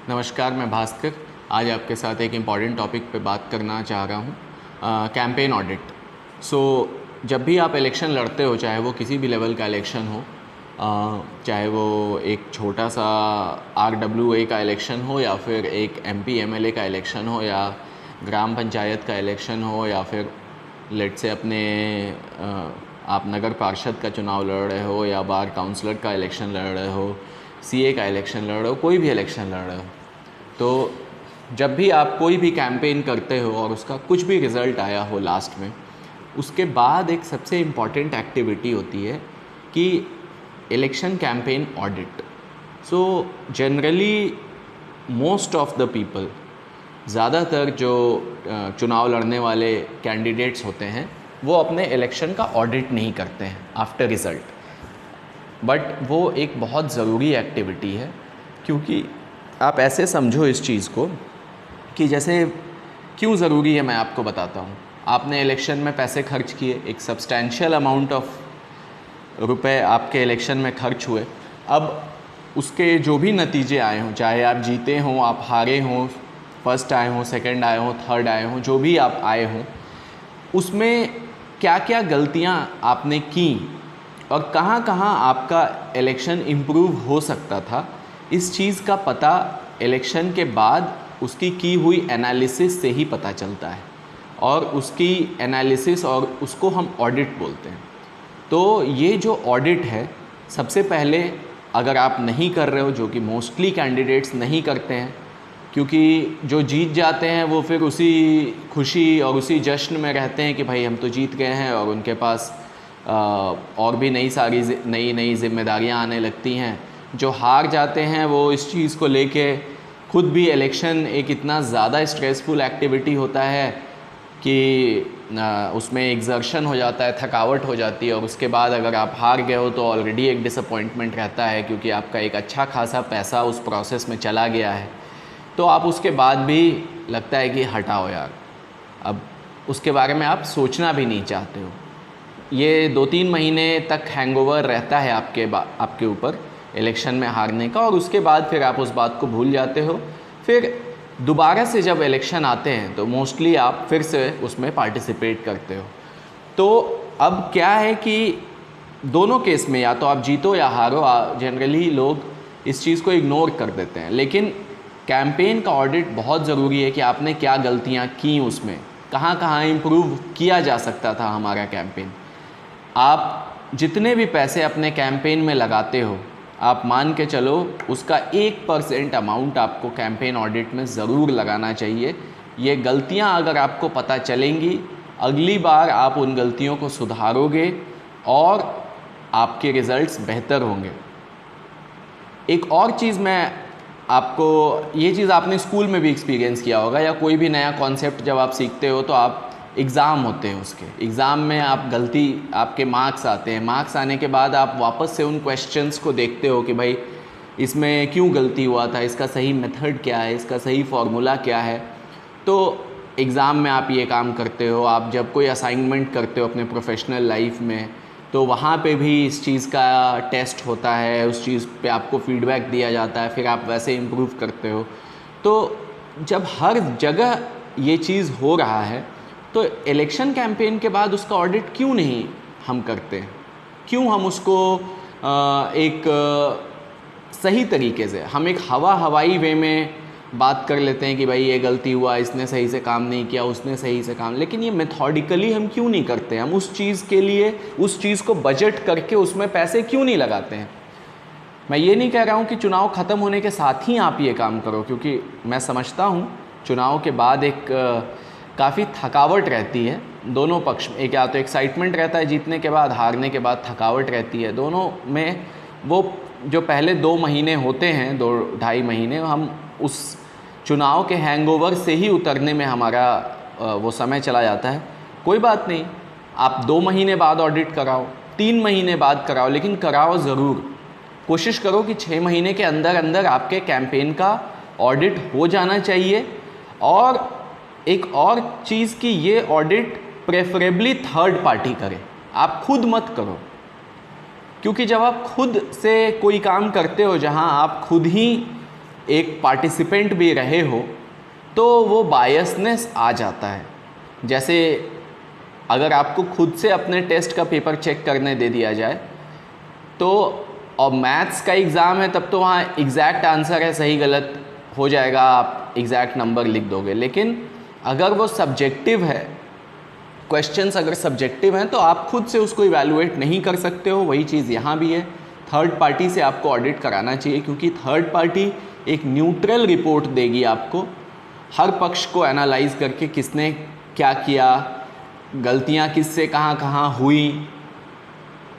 नमस्कार, मैं भास्कर। आज आपके साथ एक इम्पॉर्टेंट टॉपिक पे बात करना चाह रहा हूँ, कैंपेन ऑडिट। जब भी आप इलेक्शन लड़ते हो, चाहे वो किसी भी लेवल का इलेक्शन हो, चाहे वो एक छोटा सा RWA का इलेक्शन हो या फिर एक MP MLA का इलेक्शन हो या ग्राम पंचायत का इलेक्शन हो या फिर लेट से अपने आप नगर पार्षद का चुनाव लड़ रहे हो या बार काउंसलर का इलेक्शन लड़ रहे हो, CA का इलेक्शन लड़ रहे हो, कोई भी इलेक्शन लड़ रहे हो, तो जब भी आप कोई भी कैंपेन करते हो और उसका कुछ भी रिज़ल्ट आया हो लास्ट में, उसके बाद एक सबसे इम्पॉर्टेंट एक्टिविटी होती है कि election campaign audit. Generally most of the people, ज़्यादातर जो चुनाव लड़ने वाले कैंडिडेट्स होते हैं वो अपने इलेक्शन का ऑडिट नहीं करते हैं आफ्टर रिज़ल्ट, बट वो एक बहुत ज़रूरी एक्टिविटी है। क्योंकि आप ऐसे समझो इस चीज़ को कि जैसे क्यों ज़रूरी है, मैं आपको बताता हूँ। आपने इलेक्शन में पैसे खर्च किए, एक सब्सटैंशियल अमाउंट ऑफ रुपए आपके इलेक्शन में खर्च हुए। अब उसके जो भी नतीजे आए हों, चाहे आप जीते हों, आप हारे हों, फर्स्ट आए हों, सेकंड आए हों, थर्ड आए हों, जो भी आप आए हों, उसमें क्या क्या गलतियाँ आपने की और कहाँ कहाँ आपका इलेक्शन इम्प्रूव हो सकता था, इस चीज़ का पता इलेक्शन के बाद उसकी की हुई एनालिसिस से ही पता चलता है। और उसकी एनालिसिस और उसको हम ऑडिट बोलते हैं। तो ये जो ऑडिट है, सबसे पहले अगर आप नहीं कर रहे हो, जो कि मोस्टली कैंडिडेट्स नहीं करते हैं, क्योंकि जो जीत जाते हैं वो फिर उसी खुशी और उसी जश्न में रहते हैं कि भाई हम तो जीत गए हैं, और उनके पास और भी नई जिम्मेदारियां आने लगती हैं। जो हार जाते हैं वो इस चीज़ को लेके, खुद भी इलेक्शन एक इतना ज़्यादा स्ट्रेसफुल एक्टिविटी होता है कि उसमें एग्जर्शन हो जाता है, थकावट हो जाती है, और उसके बाद अगर आप हार गए हो तो ऑलरेडी एक डिसअपॉइंटमेंट रहता है, क्योंकि आपका एक अच्छा खासा पैसा उस प्रोसेस में चला गया है। तो आप उसके बाद भी लगता है कि हटाओ यार, अब उसके बारे में आप सोचना भी नहीं चाहते हो। ये 2-3 महीने तक हैंगओवर रहता है आपके ऊपर इलेक्शन में हारने का, और उसके बाद फिर आप उस बात को भूल जाते हो। फिर दोबारा से जब इलेक्शन आते हैं तो मोस्टली आप फिर से उसमें पार्टिसिपेट करते हो। तो अब क्या है कि दोनों केस में या तो आप जीतो या हारो, जनरली लोग इस चीज़ को इग्नोर कर देते हैं। लेकिन कैंपेन का ऑडिट बहुत ज़रूरी है कि आपने क्या गलतियाँ की, उसमें कहाँ कहाँ इम्प्रूव किया जा सकता था हमारा कैंपेन। आप जितने भी पैसे अपने कैंपेन में लगाते हो, आप मान के चलो उसका 1% अमाउंट आपको कैंपेन ऑडिट में ज़रूर लगाना चाहिए। ये गलतियां अगर आपको पता चलेंगी, अगली बार आप उन गलतियों को सुधारोगे और आपके रिज़ल्ट्स बेहतर होंगे। एक और चीज़ मैं आपको, ये चीज़ आपने स्कूल में भी एक्सपीरियंस किया होगा, या कोई भी नया कॉन्सेप्ट जब आप सीखते हो तो आप एग्ज़ाम होते हैं, उसके एग्ज़ाम में आप गलती, आपके मार्क्स आते हैं, मार्क्स आने के बाद आप वापस से उन क्वेश्चंस को देखते हो कि भाई इसमें क्यों गलती हुआ था, इसका सही मेथड क्या है, इसका सही फार्मूला क्या है। तो एग्ज़ाम में आप ये काम करते हो। आप जब कोई असाइनमेंट करते हो अपने प्रोफेशनल लाइफ में, तो वहाँ पे भी इस चीज़ का टेस्ट होता है, उस चीज़ पे आपको फीडबैक दिया जाता है, फिर आप वैसे इम्प्रूव करते हो। तो जब हर जगह ये चीज़ हो रहा है, तो इलेक्शन कैंपेन के बाद उसका ऑडिट क्यों नहीं हम करते हैं? क्यों हम उसको एक सही तरीके से, हम एक हवाई वे में बात कर लेते हैं कि भाई ये गलती हुआ, इसने सही से काम नहीं किया, उसने सही से काम, लेकिन ये मेथोडिकली हम क्यों नहीं करते? हम उस चीज़ के लिए, उस चीज़ को बजट करके उसमें पैसे क्यों नहीं लगाते हैं? मैं ये नहीं कह रहा हूँ कि चुनाव ख़त्म होने के साथ ही आप ये काम करो, क्योंकि मैं समझता हूँ चुनाव के बाद एक काफ़ी थकावट रहती है दोनों पक्ष में। एक या तो एक्साइटमेंट रहता है जीतने के बाद, हारने के बाद थकावट रहती है। दोनों में वो जो पहले 2 महीने होते हैं, 2-2.5 महीने, हम उस चुनाव के हैंगओवर से ही उतरने में हमारा वो समय चला जाता है। कोई बात नहीं, आप 2 महीने बाद ऑडिट कराओ, 3 महीने बाद कराओ, लेकिन कराओ ज़रूर। कोशिश करो कि 6 महीने के अंदर अंदर आपके कैंपेन का ऑडिट हो जाना चाहिए। और एक और चीज़ कि ये ऑडिट प्रेफरेबली थर्ड पार्टी करे, आप खुद मत करो। क्योंकि जब आप खुद से कोई काम करते हो, जहां आप खुद ही एक पार्टिसिपेंट भी रहे हो तो वो बायसनेस आ जाता है। जैसे अगर आपको खुद से अपने टेस्ट का पेपर चेक करने दे दिया जाए तो, और मैथ्स का एग्ज़ाम है, तब तो वहाँ एग्जैक्ट आंसर है, सही गलत हो जाएगा, आप एग्जैक्ट नंबर लिख दोगे। लेकिन अगर वो सब्जेक्टिव है, क्वेश्चंस अगर सब्जेक्टिव हैं तो आप खुद से उसको इवैल्यूएट नहीं कर सकते हो। वही चीज़ यहाँ भी है, थर्ड पार्टी से आपको ऑडिट कराना चाहिए, क्योंकि थर्ड पार्टी एक न्यूट्रल रिपोर्ट देगी आपको, हर पक्ष को एनालाइज करके किसने क्या किया, गलतियाँ किससे कहाँ कहाँ हुई,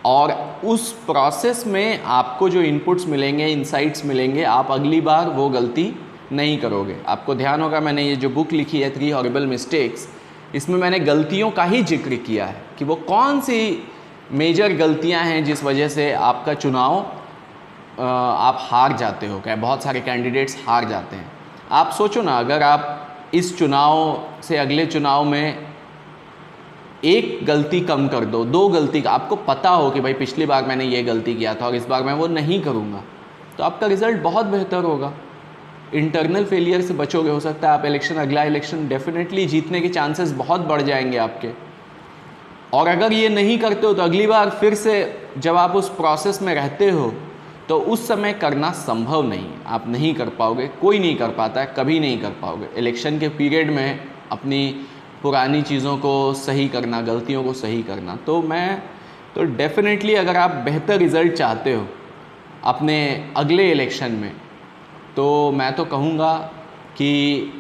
और उस प्रोसेस में आपको जो इनपुट्स मिलेंगे, इनसाइट्स मिलेंगे, आप अगली बार वो गलती नहीं करोगे। आपको ध्यान होगा मैंने ये जो बुक लिखी है 3 हॉरिबल मिस्टेक्स, इसमें मैंने गलतियों का ही जिक्र किया है कि वो कौन सी मेजर गलतियां हैं जिस वजह से आपका चुनाव आप हार जाते हो, क्या बहुत सारे कैंडिडेट्स हार जाते हैं। आप सोचो ना, अगर आप इस चुनाव से अगले चुनाव में एक गलती कम कर दो, 2 गलती का, आपको पता हो कि भाई पिछली बार मैंने ये गलती किया था और इस बार मैं वो नहीं करूँगा, तो आपका रिज़ल्ट बहुत बेहतर होगा, इंटरनल फेलियर से बचोगे। हो सकता है आप अगला इलेक्शन डेफिनेटली जीतने के चांसेस बहुत बढ़ जाएंगे आपके। और अगर ये नहीं करते हो तो अगली बार फिर से जब आप उस प्रोसेस में रहते हो तो उस समय करना संभव नहीं है, आप नहीं कर पाओगे, कोई नहीं कर पाता है, कभी नहीं कर पाओगे। इलेक्शन के पीरियड में अपनी पुरानी चीज़ों को सही करना, गलतियों को सही करना, तो डेफिनेटली अगर आप बेहतर रिज़ल्ट चाहते हो अपने अगले इलेक्शन में, तो मैं तो कहूँगा कि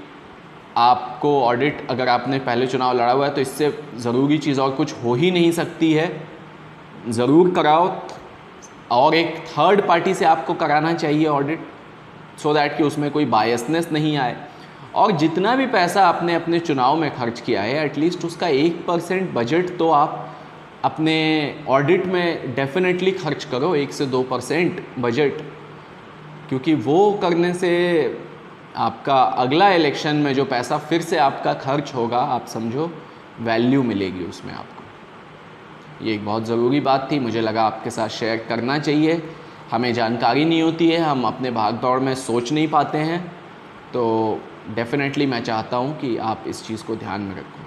आपको ऑडिट, अगर आपने पहले चुनाव लड़ा हुआ है तो इससे ज़रूरी चीज़ और कुछ हो ही नहीं सकती है, ज़रूर कराओ। और एक थर्ड पार्टी से आपको कराना चाहिए ऑडिट, सो दैट कि उसमें कोई बायसनेस नहीं आए। और जितना भी पैसा आपने अपने चुनाव में खर्च किया है, एटलीस्ट उसका 1% बजट तो आप अपने ऑडिट में डेफिनेटली खर्च करो, 1 से 2% बजट, क्योंकि वो करने से आपका अगला इलेक्शन में जो पैसा फिर से आपका खर्च होगा, आप समझो वैल्यू मिलेगी उसमें आपको। ये एक बहुत ज़रूरी बात थी, मुझे लगा आपके साथ शेयर करना चाहिए। हमें जानकारी नहीं होती है, हम अपने भाग दौड़ में सोच नहीं पाते हैं, तो डेफिनेटली मैं चाहता हूँ कि आप इस चीज़ को ध्यान में रखो।